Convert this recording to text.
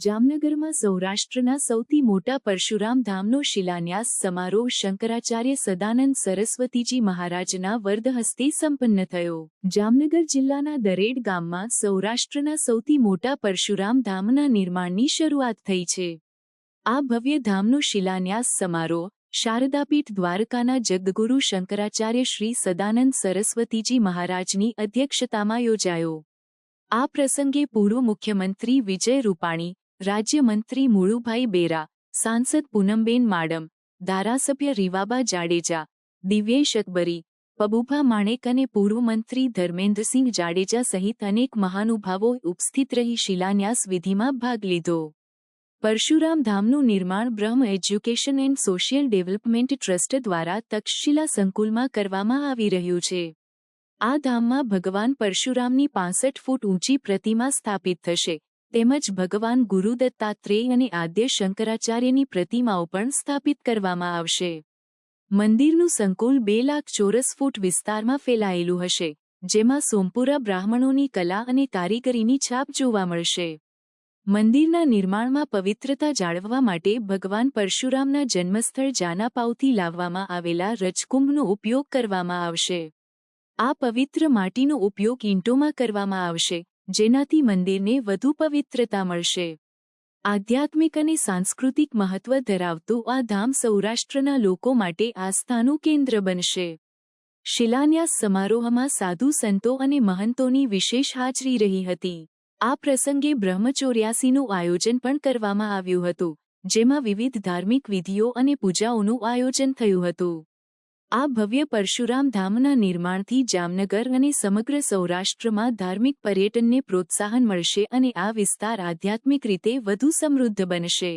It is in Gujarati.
જામનગરમાં સૌરાષ્ટ્રના સૌથી મોટા પરશુરામ ધામનો શિલાન્યાસ સમારોહ શંકરાચાર્ય સદાનંદ સરસ્વતીજી મહારાજના વરદ હસ્તે સંપન્ન થયો. જામનગર જિલ્લાના દરેડ ગામમાં સૌરાષ્ટ્રના સૌથી મોટા પરશુરામ ધામના નિર્માણની શરૂઆત થઈ છે. આ ભવ્ય ધામનો શિલાન્યાસ સમારોહ શારદાપીઠ દ્વારકાના જગદગુરુ શંકરાચાર્ય શ્રી સદાનંદ સરસ્વતીજી મહારાજની અધ્યક્ષતામાં યોજાયો. આ પ્રસંગે પૂર્વ મુખ્યમંત્રી વિજય રૂપાણી, રાજ્યમંત્રી મુળુભાઈ બેરા, સાંસદ પૂનમબેન માડમ, ધારાસભ્ય રીવાબા જાડેજા, દિવ્યેશ અકબરી, પબુભા માણેક અને પૂર્વ મંત્રી ધર્મેન્દ્રસિંહ જાડેજા સહિત અનેક મહાનુભાવોએ ઉપસ્થિત રહી શિલાન્યાસ વિધિમાં ભાગ લીધો. પરશુરામ ધામનું નિર્માણ બ્રહ્મ education and social development trust દ્વારા તક્ષશિલા સંકુલમાં કરવામાં આવી રહ્યું છે. આ ધામમાં ભગવાન પરશુરામની 65 ફૂટ ઊંચી પ્રતિમા સ્થાપિત થશે, તેમજ ભગવાન ગુરુ દત્તાત્રેય અને આદ્ય શંકરાચાર્યની પ્રતિમાઓ પણ સ્થાપિત કરવામાં આવશે. મંદિરનું સંકુલ 2 લાખ ચોરસ ફૂટ વિસ્તારમાં ફેલાયેલું હશે, જેમાં સોમપુરા બ્રાહ્મણોની કલા અને કારીગરીની છાપ જોવા મળશે. મંદિરના નિર્માણમાં પવિત્રતા જાળવવા માટે ભગવાન પરશુરામના જન્મસ્થળ જાનાપાવથી લાવવામાં આવેલા રજકુંભનો ઉપયોગ કરવામાં આવશે. આ પવિત્ર માટીનો ઉપયોગ ઈંટોમાં કરવામાં આવશે, જેનાથી મંદિરને વધુ પવિત્રતા મળશે. આધ્યાત્મિક અને સાંસ્કૃતિક મહત્વ ધરાવતું આ ધામ સૌરાષ્ટ્રના લોકો માટે આસ્થાનું કેન્દ્ર બનશે. શિલાન્યાસ સમારોહમાં સાધુ સંતો અને મહંતોની વિશેષ હાજરી રહી હતી. આ પ્રસંગે બ્રહ્મચોર્યાસીનું આયોજન પણ કરવામાં આવ્યું હતું, જેમાં વિવિધ ધાર્મિક વિધિઓ અને પૂજાઓનું આયોજન થયું હતું. આ ભવ્ય પરશુરામ ધામના નિર્માણથી જામનગર અને સમગ્ર સૌરાષ્ટ્રમાં ધાર્મિક પર્યટનને પ્રોત્સાહન મળશે અને આ વિસ્તાર આધ્યાત્મિક રીતે વધુ સમૃદ્ધ બનશે.